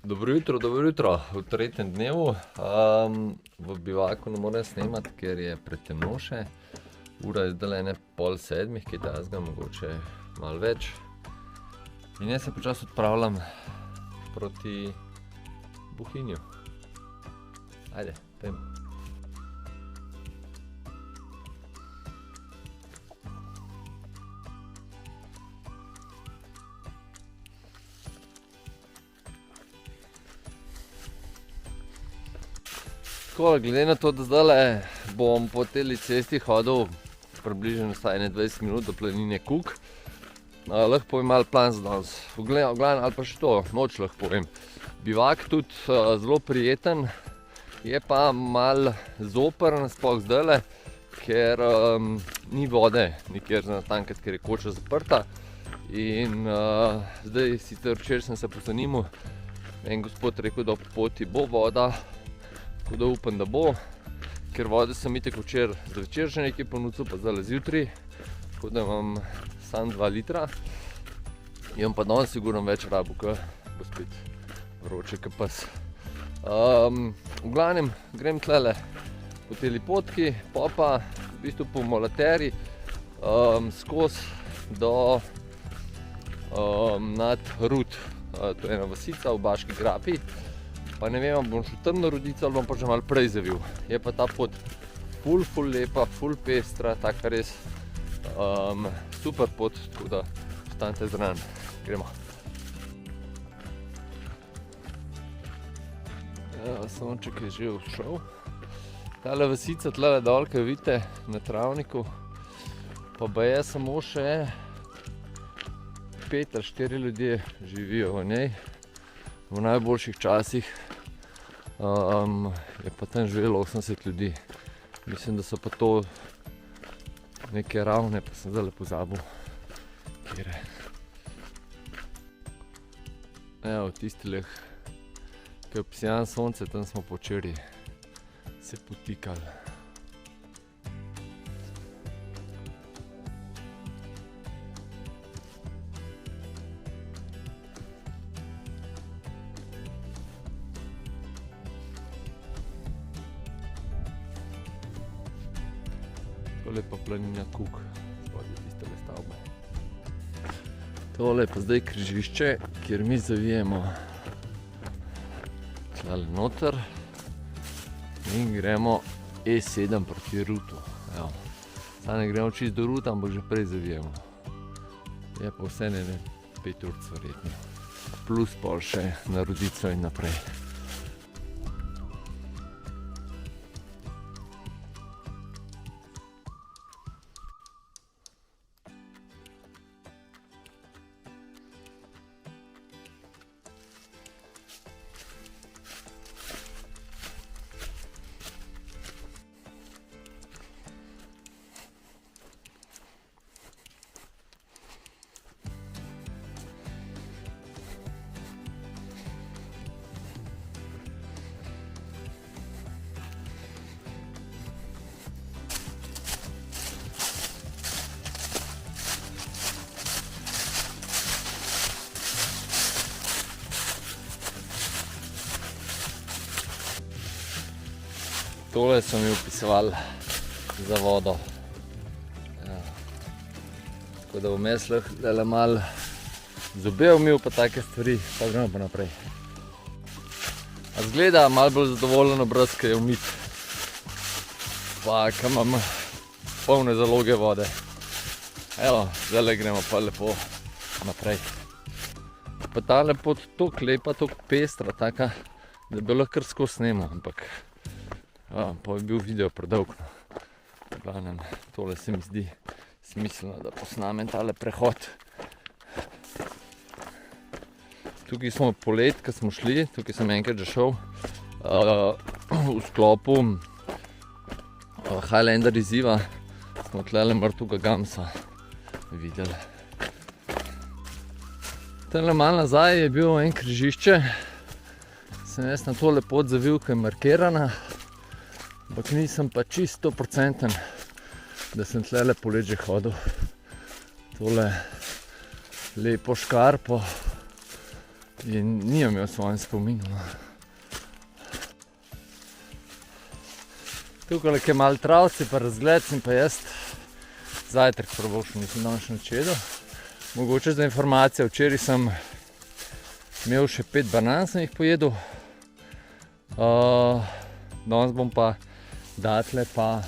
Dobro jutro v tretjem dnevu. V bivaku ne morem snemati, ker je pretemno še. Ura je zdaj ene 6:30, kaj takega, mogoče malo več. In jaz se počasi odpravljam proti Bohinju. Ajde, pojdimo. Glede na to, da zdajle bom po tej cesti hodil približno vsaj 20 minut do planine Kuk, lahko povem malo plan za danes. V glavnem, ali pa še to, noč lahko povem. Bivak tudi zelo prijeten, je pa malo zoprn, sploh zdajle, ker ni vode nikjer za natankat, ker je koča zaprta. In zdaj sicer včeraj sem se pozanimal, en gospod rekel, da po poti bo voda, tako da upam, da bo, ker vode sem itak včeraj zvečer že nekaj ponudil, pa zdaj zjutraj, tako da imam samo 2 litra. Imam pa danes sigurno več rabu, ko bo spet vroče, kot pes. V glavnem grem tlele po tej potki, pa v bistvu po Molateri skozi do nad Rud, to je ena vasica v Baški grapi. Pa ne vem, bom šel tam na Rudico ali bom pa že malo prej zavil. Je pa ta pot ful lepa, ful pestra, taka res super pot, tako da ostanite zraven. Gremo. Sonček je že všel. Tale vasica tlele dol, ko vidite na travniku, pa baje samo še 5 ali 4 ljudje živijo v njej. V najboljših časih je pa tam živelo 80 ljudi. Mislim, da so pa to neke ravne, pa sem zdaj pozabil, kjere. Evo, tistileh, ko je obsijan sonce, tam smo počeri se potikali. Tole je pa planina Kuk, spodaj tistele stavbe. Tole je pa zdaj križišče, kjer mi zavijemo tlele noter in gremo E7 proti Rutu. Zdaj ne gremo čist do Ruta, ampak že prej zavijemo. Je pa vse ne 5 ur verjetno. Plus pol še na Rudico in naprej. Tole so mi upisovali za vodo. Tako da bom jaz lahko malo zobe umil pa take stvari, pa gremo pa naprej. A zgleda malo bolj zadovoljen obraz, ko je umit. Pa ko imam polne zaloge vode. Evo, zdaj gremo pa lepo naprej. Pa tale pot toliko lepa, toliko pestra, taka, da bi lahko kar skozi snemal, ampak pa je bil video predolg. V glavnem, tole se mi zdi smiselno, da posnamem tale prehod. Tukaj smo polet, ko smo šli, tukaj sem enkrat že šel, v sklopu Highlander izziva smo tlele mrtvega gamsa videli. Tale malo nazaj je bil en križišče, sem jaz na tole pot zavil, ko je markirana, ampak nisem pa čisto 100%, da sem tlele polet že hodil. Tole lepo škarpo in nimam jo v svojem spominu. Tukaj je malo travci, pa razgled sem pa jaz zajtrk probal, še nisem danes načedel. Mogoče za informacijo, včeraj sem imel še 5 banan, sem jih pojedel. Danes bom pa datle pa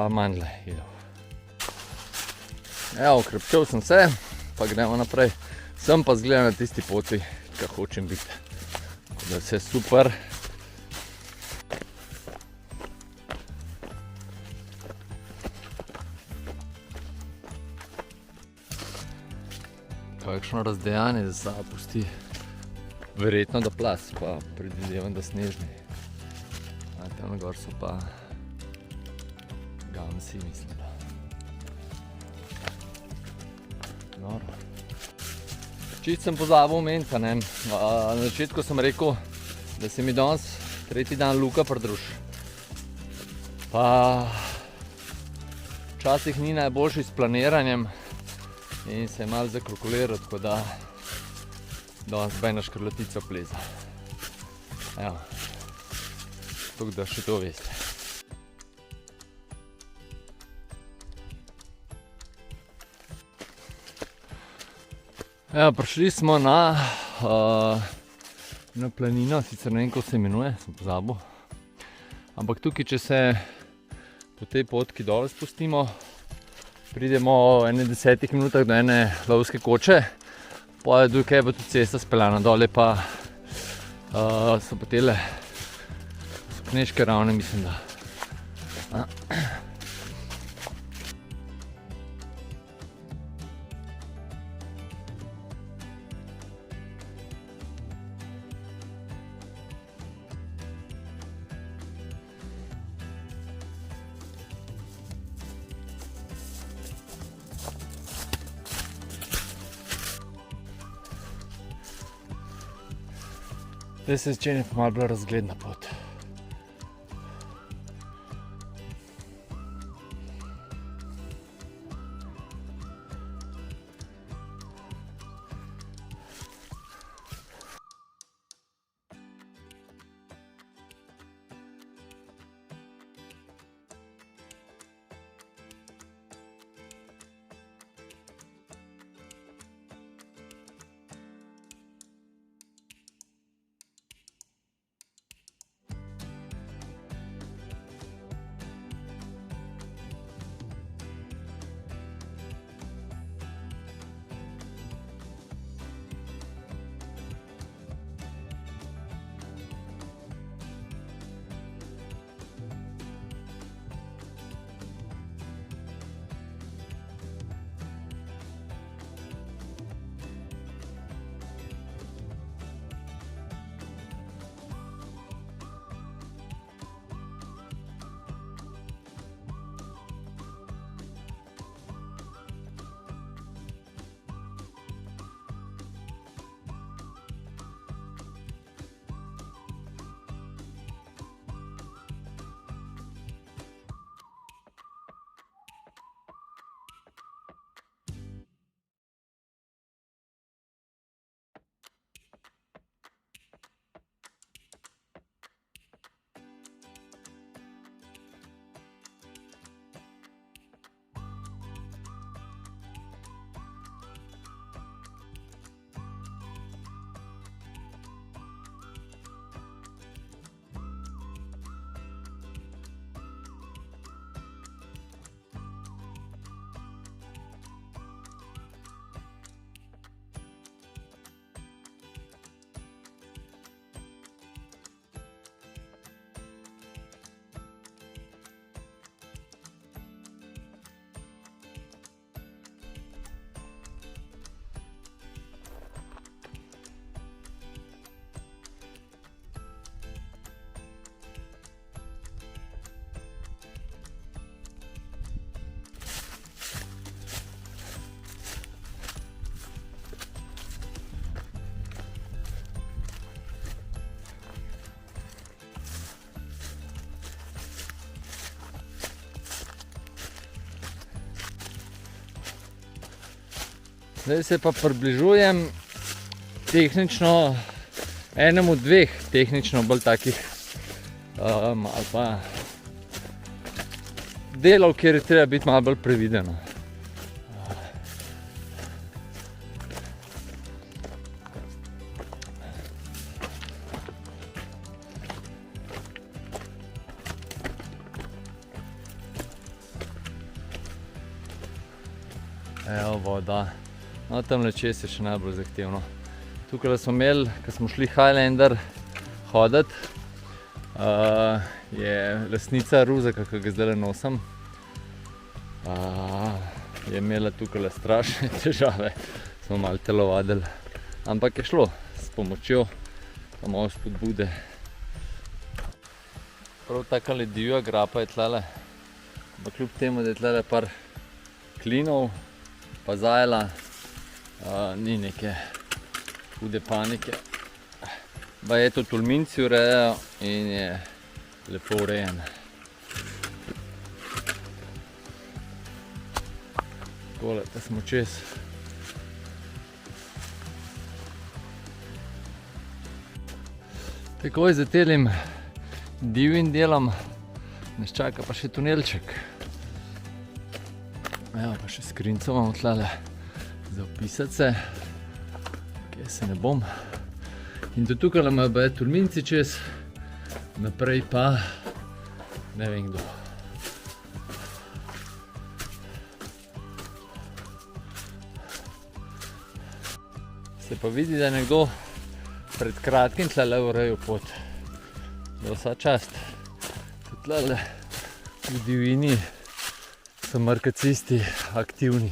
mandle jedel. Evo, krepčal sem se, pa gremo naprej. Sem pa zgledal na tisti poti, kar hočem biti. Da je vse super. Kakšno razdejanje zapusti. Verjetno da plas, pa predvidevam da snežni. Tam gor so pa gamsi, mislim. Noro. Čist sem pozabil omeniti, ne. Na začetku sem rekel, da se mi danes tretji dan Luka pridruž. Pa včasih ni najboljši s planiranjem in se je malo zakalkuliral, tako da danes bi na škrlatico pleza. Evo. Tako da še to veste. Evo, prišli smo na planino, sicer ne vem, kako se imenuje, sem pozabil. Ampak tukaj, če se po tej potki dol spustimo, pridemo v 10 minutah do ene lovske koče, pa je tukaj pa tudi cesta speljana, dole pa so pa tele Kneške ravne, mislim da. Zdaj se začenja pa malo bolj razgledna pot. Zdaj se pa približujem tehnično, enemu od dveh tehnično bolj takih ali pa delov, kjer je treba biti malo bolj previden. Evo voda, no tamle čez je še najbolj zahtevno. Tukaj smo imeli, ko smo šli Highlander hoditi, je lastnica Ruzaka, ki ga zdaj nosim, je imela tukaj strašne težave, smo malo telovadili, ampak je šlo s pomočjo, pa malo spodbude. Prav takale divja grapa je tlele, ampak kljub temu, da je tlele par klinov, pa zajela, ni neke hude panike. Je to tolminci urejajo in je lepo urejen. Takole, da smo čez. Takoj za telim divjim delom nas čaka pa še tunelček. Evo pa še skrinco imamo tlele za opisati se, kje se ne bom. In do tukaj imajo baje tolminci čez, naprej pa ne vem kdo. Se pa vidi, da je nekdo pred kratkim tlele urejal pot. Da vsa čast. Tlele v divjini so markacisti aktivni.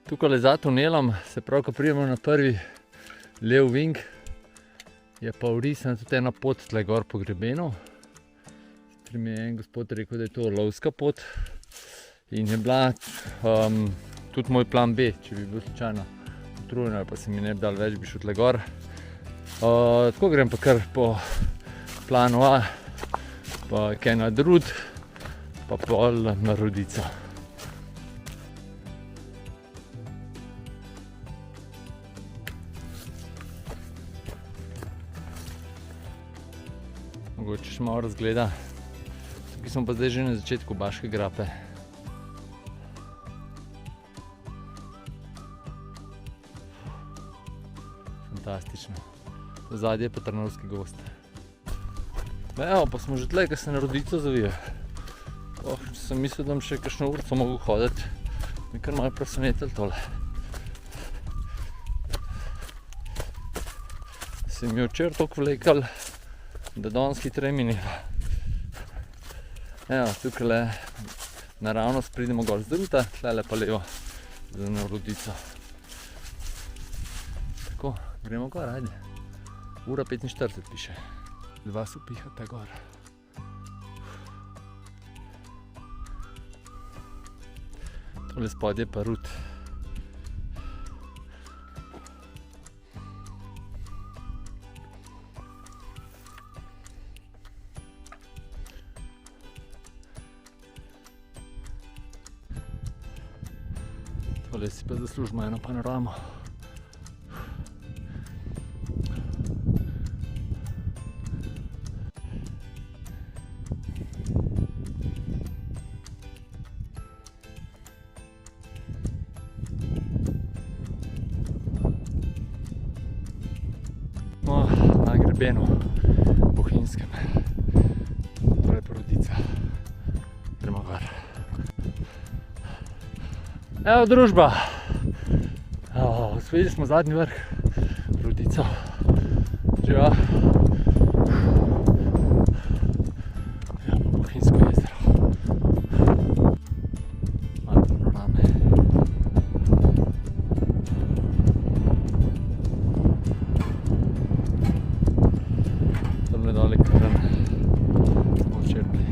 Tukaj za tunelom, se pravi, ko pridemo na prvi lev ving, je pa vrisana tudi ena pot tle gor po grebenu. Mi je en gospod rekel, da je to lovska pot in je bila tudi moj plan B, če bi bil slučajno utrujen ali pa se mi ne bi dal več, bi šel tle gor. Tako grem pa kar po planu A, pa kaj na Drud, pa pol na Rodico. Mogoče še malo razgleda. Tukaj smo pa zdaj že na začetku Baške grape. Fantastično. Zadnje je pa Trnovski gozd. Evo, pa smo že tle, ko se na Rodico zavije. Če sem mislil, da bom še kakšno urco mogel hoditi, mi kar malo presenetili tole. Se mi je včeraj toliko vlekal, da danes hitreje mineva. Evo, tukaj naravnost pridemo gor z Druta, tlele pa levo za na Rodico. Tako, gremo gor, ajde. 1:45 piše. 2 se pihata gor. Tole spodje pa Rud. Tole si pa zaslužimo eno panoramo. Na grebenu Bohinjskem, torej Rodica. Gremo gor. Evo družba, osvojili smo zadnji vrh, Rodico. Živa. Evo pa Bohinjsko jezero. Malo panorame. Tamle dole Kran smo včeraj bili.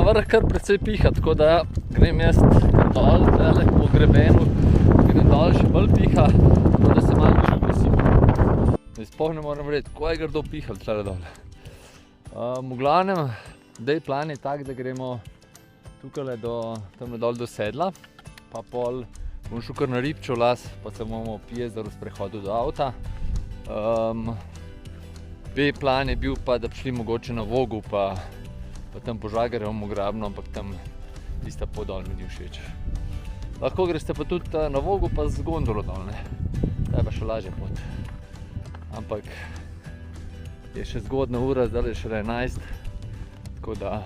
vrh kar precej piha, tako da grem jaz dol, zdajle po grebenu, grem dol, še bolj piha, tako da se malo že oglasim. Zdaj sploh ne moram verjeti, kako je grdo pihal tle dol. V glavnem, zdaj plan je tak, da gremo tukaj tamle dol do sedla, pa pol bom šel kar na Ribčev las, pa se bomo po jezeru sprehodil do avta. Plan je bil pa, da bi šli mogoče na Vogu, pa tam po Žagarjevem grabnu, ampak tam tista pot dol mi ni všeč. Lahko greste pa tudi na Vogu, pa z gondolo dol, ne. Ta je pa še lažja pot. Ampak je še zgodna ura, zdaj je še 11, tako da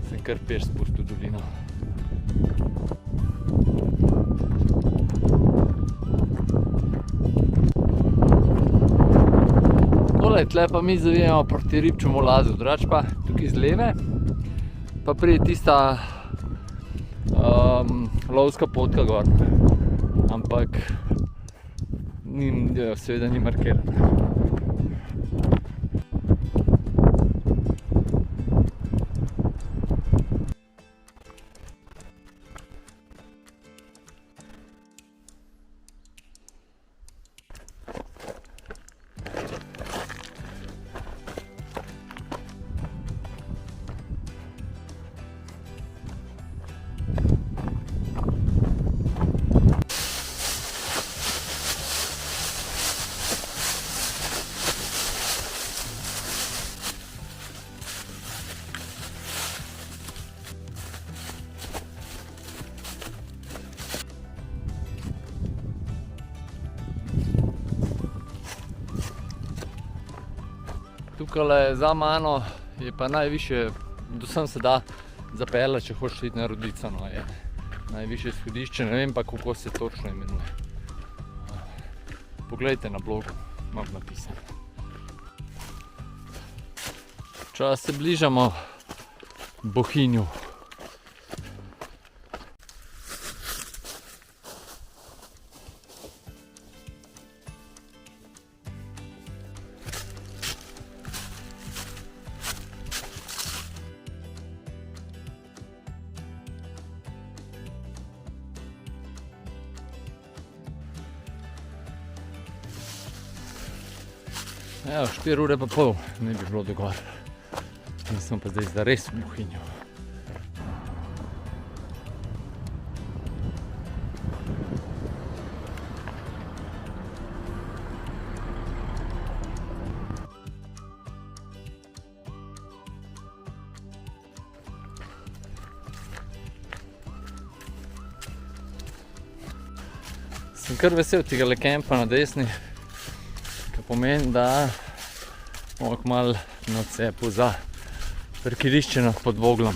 sem kar peš spustil v dolino. Tle pa mi zavijemo proti Ribčevemu lazu, drugače pa tukaj z leve pa pride tista lovska potka gor, ampak seveda ni markirana. Tukaj za mano je pa najvišje, dosem se da zapeljati, če hočeš iti na Rodico, no, je najvišje izhodišče, ne vem pa kako se točno imenuje. Poglejte na blogu, imam napisan. Čas se bližamo Bohinju. Evo, 4 ure pa pol ne bi bilo do gor. Mi smo pa zdaj zares v Bohinju. Sem kar vesel tega kempa na desni, kar pomeni, da bomo kmalu na odcepu za parkirišče nad Podvoglom.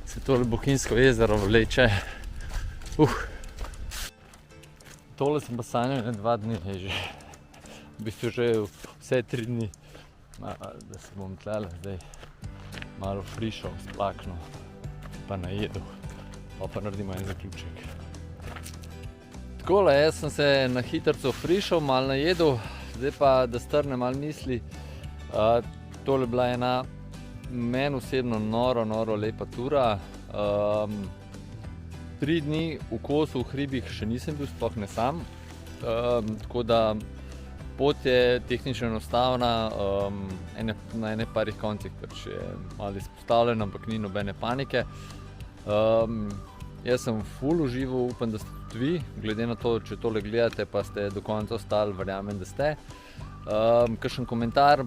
Se tole Bohinjsko jezero vleče. Tole sem pa sanjal 2 dni že. V bistvu že vse 3 dni, da se bom tlele zdaj malo frišal, splaknil, pa najedel, pa naredimo en zaključek. Takole, jaz sem se na hitrco frišal, malo najedel, zdaj pa, da strnem malo misli. Tole je bila ena meni osebno noro lepa tura. 3 dni v kosu v hribih še nisem bil, sploh ne sam. Tako da pot je tehnično enostavna, na ene parih koncih pač je malo izpostavljena, ampak ni nobene panike. Jaz sem ful užival, upam, da ste tudi vi, glede na to, če tole gledate, pa ste do konca ostali, verjamem, da ste. Kakšen komentar,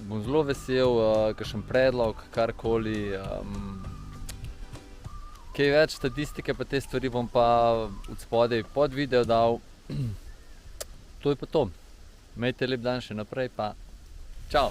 bom zelo vesel, kakšen predlog, karkoli. Kaj več statistike pa te stvari bom pa od spodaj pod video dal. To je pa to. Imejte lep dan še naprej, pa čau!